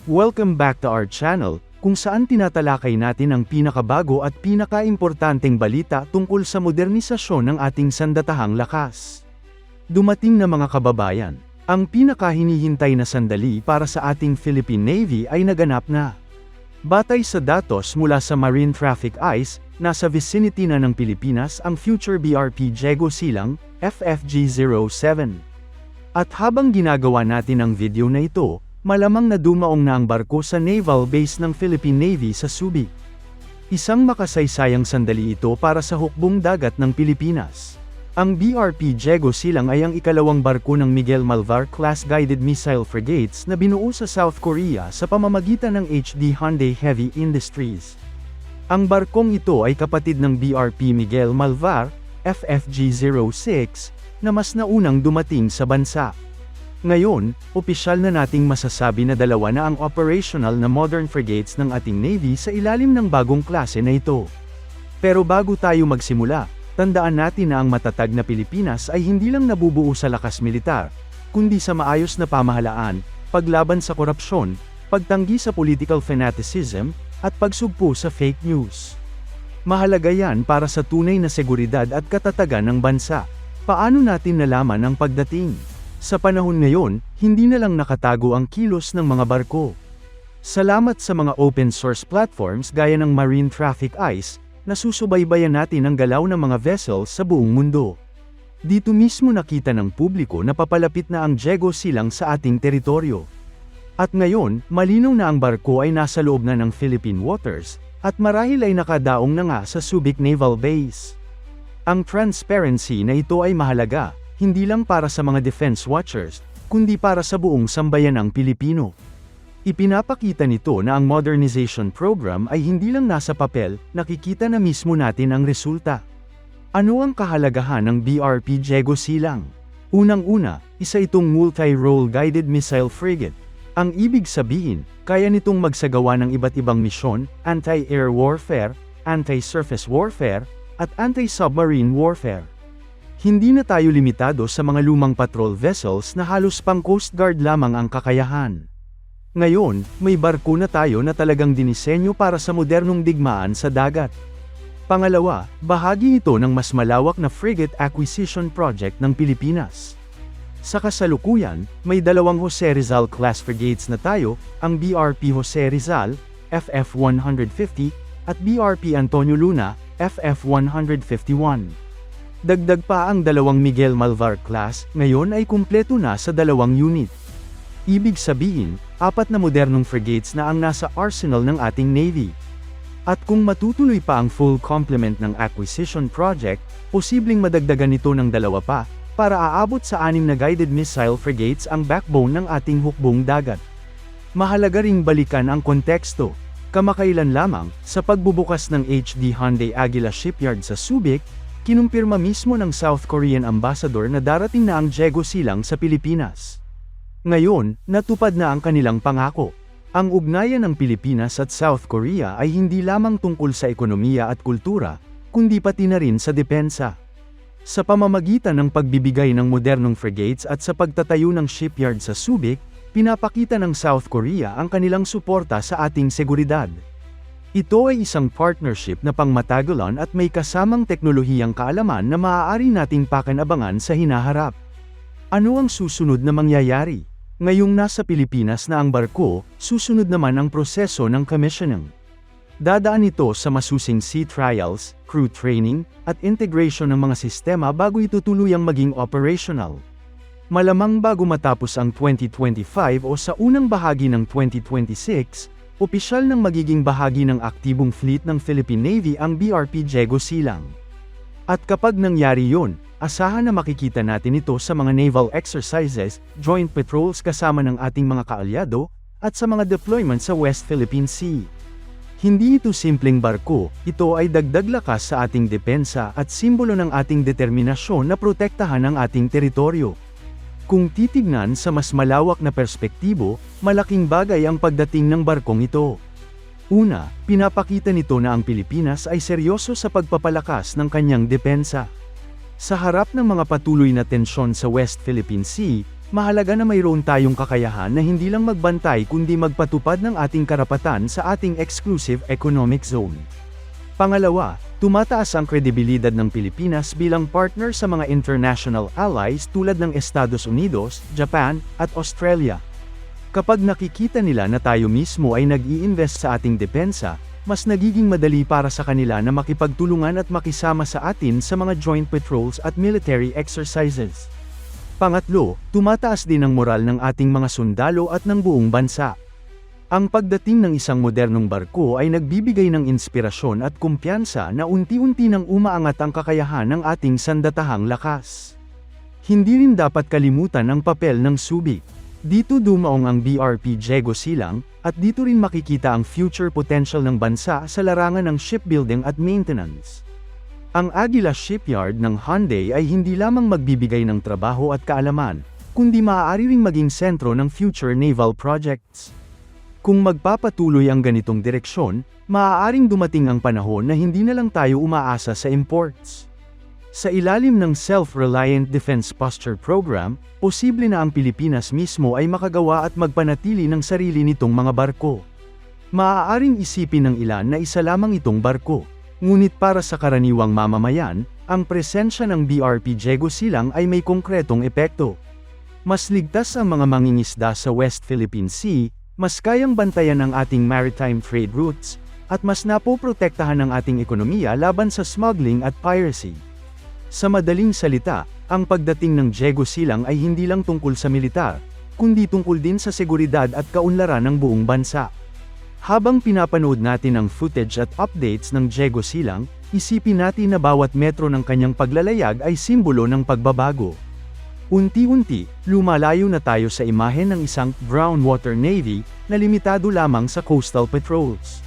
Welcome back to our channel, kung saan tinatalakay natin ang pinakabago at pinakaimportanteng balita tungkol sa modernisasyon ng ating sandatahang lakas. Dumating na mga kababayan, ang pinakahinihintay na sandali para sa ating Philippine Navy ay naganap na. Batay sa datos mula sa Marine Traffic Ice, nasa vicinity na ng Pilipinas ang future BRP Diego Silang, FFG-07. At habang ginagawa natin ang video na ito, malamang na dumaong na ang barko sa naval base ng Philippine Navy sa Subic. Isang makasaysayang sandali ito para sa hukbong dagat ng Pilipinas. Ang BRP Diego Silang ay ang ikalawang barko ng Miguel Malvar-class guided missile frigates na binuo sa South Korea sa pamamagitan ng HD Hyundai Heavy Industries. Ang barkong ito ay kapatid ng BRP Miguel Malvar, FFG-06, na mas naunang dumating sa bansa. Ngayon, opisyal na nating masasabi na dalawa na ang operational na modern frigates ng ating Navy sa ilalim ng bagong klase na ito. Pero bago tayo magsimula, tandaan natin na ang matatag na Pilipinas ay hindi lang nabubuo sa lakas militar, kundi sa maayos na pamahalaan, paglaban sa korupsyon, pagtanggi sa political fanaticism, at pagsugpo sa fake news. Mahalaga yan para sa tunay na seguridad at katatagan ng bansa. Paano natin nalaman ang pagdating? Sa panahon ngayon, hindi na lang nakatago ang kilos ng mga barko. Salamat sa mga open source platforms gaya ng Marine Traffic Ice, nasusubaybayan natin ang galaw ng mga vessels sa buong mundo. Dito mismo nakita ng publiko na papalapit na ang Diego Silang sa ating teritoryo. At ngayon, malinaw na ang barko ay nasa loob na ng Philippine waters, at marahil ay nakadaong na nga sa Subic Naval Base. Ang transparency na ito ay mahalaga, hindi lang para sa mga defense watchers, kundi para sa buong sambayanang Pilipino. Ipinapakita nito na ang modernization program ay hindi lang nasa papel, nakikita na mismo natin ang resulta. Ano ang kahalagahan ng BRP Diego Silang? Unang-una, isa itong multi-role guided missile frigate. Ang ibig sabihin, kaya nitong magsagawa ng iba't ibang misyon, anti-air warfare, anti-surface warfare, at anti-submarine warfare. Hindi na tayo limitado sa mga lumang patrol vessels na halos pang Coast Guard lamang ang kakayahan. Ngayon, may barko na tayo na talagang dinisenyo para sa modernong digmaan sa dagat. Pangalawa, bahagi ito ng mas malawak na frigate acquisition project ng Pilipinas. Sa kasalukuyan, may dalawang Jose Rizal class frigates na tayo, ang BRP Jose Rizal, FF-150, at BRP Antonio Luna, FF-151. Dagdag pa ang dalawang Miguel Malvar class, ngayon ay kumpleto na sa dalawang unit. Ibig sabihin, 4 na modernong frigates na ang nasa arsenal ng ating Navy. At kung matutuloy pa ang full complement ng acquisition project, posibleng madagdagan ito ng 2 pa, para aabot sa 6 na guided missile frigates ang backbone ng ating hukbong dagat. Mahalaga ring balikan ang konteksto. Kamakailan lamang, sa pagbubukas ng HD Hyundai Aguila Shipyard sa Subic, kinumpirma mismo ng South Korean ambassador na darating na ang Diego Silang sa Pilipinas. Ngayon, natupad na ang kanilang pangako. Ang ugnayan ng Pilipinas at South Korea ay hindi lamang tungkol sa ekonomiya at kultura, kundi pati na rin sa depensa. Sa pamamagitan ng pagbibigay ng modernong frigates at sa pagtatayo ng shipyard sa Subic, pinapakita ng South Korea ang kanilang suporta sa ating seguridad. Ito ay isang partnership na pangmatagalan at may kasamang teknolohiyang kaalaman na maaari nating pakinabangan sa hinaharap. Ano ang susunod na mangyayari? Ngayong nasa Pilipinas na ang barko, susunod naman ang proseso ng commissioning. Dadaan ito sa masusing sea trials, crew training, at integration ng mga sistema bago ito tuluyang maging operational. Malamang bago matapos ang 2025 o sa unang bahagi ng 2026, opisyal nang magiging bahagi ng aktibong fleet ng Philippine Navy ang BRP Diego Silang. At kapag nangyari yon, asahan na makikita natin ito sa mga naval exercises, joint patrols kasama ng ating mga kaalyado, at sa mga deployment sa West Philippine Sea. Hindi ito simpleng barko, ito ay dagdag lakas sa ating depensa at simbolo ng ating determinasyon na protektahan ang ating teritoryo. Kung titignan sa mas malawak na perspektibo, malaking bagay ang pagdating ng barkong ito. Una, pinapakita nito na ang Pilipinas ay seryoso sa pagpapalakas ng kanyang depensa. Sa harap ng mga patuloy na tensyon sa West Philippine Sea, mahalaga na mayroon tayong kakayahan na hindi lang magbantay kundi magpatupad ng ating karapatan sa ating exclusive economic zone. Pangalawa, tumataas ang kredibilidad ng Pilipinas bilang partner sa mga international allies tulad ng Estados Unidos, Japan, at Australia. Kapag nakikita nila na tayo mismo ay nag-i-invest sa ating depensa, mas nagiging madali para sa kanila na makipagtulungan at makisama sa atin sa mga joint patrols at military exercises. Pangatlo, tumataas din ang moral ng ating mga sundalo at ng buong bansa. Ang pagdating ng isang modernong barko ay nagbibigay ng inspirasyon at kumpiyansa na unti-unti nang umaangat ang kakayahan ng ating sandatahang lakas. Hindi rin dapat kalimutan ang papel ng Subic. Dito dumaong ang BRP Diego Silang, at dito rin makikita ang future potential ng bansa sa larangan ng shipbuilding at maintenance. Ang Aguila Shipyard ng Hyundai ay hindi lamang magbibigay ng trabaho at kaalaman, kundi maaari ring maging sentro ng future naval projects. Kung magpapatuloy ang ganitong direksyon, maaaring dumating ang panahon na hindi na lang tayo umaasa sa imports. Sa ilalim ng Self-Reliant Defense Posture Program, posible na ang Pilipinas mismo ay makagawa at magpanatili ng sarili nitong mga barko. Maaaring isipin ng ilan na isa lamang itong barko. Ngunit para sa karaniwang mamamayan, ang presensya ng BRP Diego Silang ay may konkretong epekto. Mas ligtas ang mga mangingisda sa West Philippine Sea, mas kayang bantayan ang ating maritime trade routes, at mas napoprotektahan ang ating ekonomiya laban sa smuggling at piracy. Sa madaling salita, ang pagdating ng Diego Silang ay hindi lang tungkol sa militar, kundi tungkol din sa seguridad at kaunlaran ng buong bansa. Habang pinapanood natin ang footage at updates ng Diego Silang, isipin natin na bawat metro ng kanyang paglalayag ay simbolo ng pagbabago. Unti-unti, lumalayo na tayo sa imahe ng isang brown water navy na limitado lamang sa coastal patrols.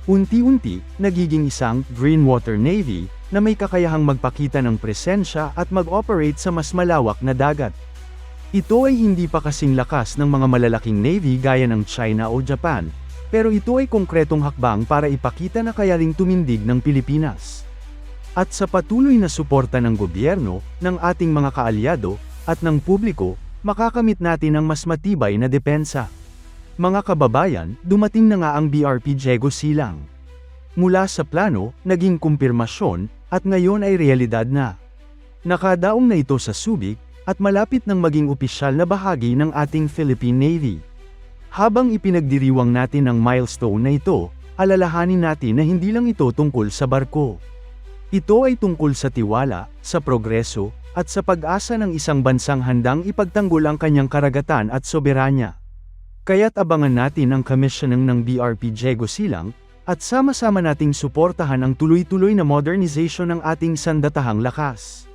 Unti-unti, nagiging isang green water navy na may kakayahang magpakita ng presensya at mag-operate sa mas malawak na dagat. Ito ay hindi pa kasing lakas ng mga malalaking navy gaya ng China o Japan, pero ito ay konkretong hakbang para ipakita na kaya ring tumindig ng Pilipinas. At sa patuloy na suporta ng gobyerno, ng ating mga kaalyado, at ng publiko, makakamit natin ang mas matibay na depensa. Mga kababayan, dumating na nga ang BRP Diego Silang. Mula sa plano, naging kumpirmasyon, at ngayon ay realidad na. Nakadaong na ito sa Subic, at malapit nang maging opisyal na bahagi ng ating Philippine Navy. Habang ipinagdiriwang natin ang milestone na ito, alalahanin natin na hindi lang ito tungkol sa barko. Ito ay tungkol sa tiwala, sa progreso, at sa pag-asa ng isang bansang handang ipagtanggol ang kanyang karagatan at soberanya. Kaya't abangan natin ang commissioning ng BRP Diego Silang, at sama-sama nating suportahan ang tuloy-tuloy na modernization ng ating sandatahang lakas.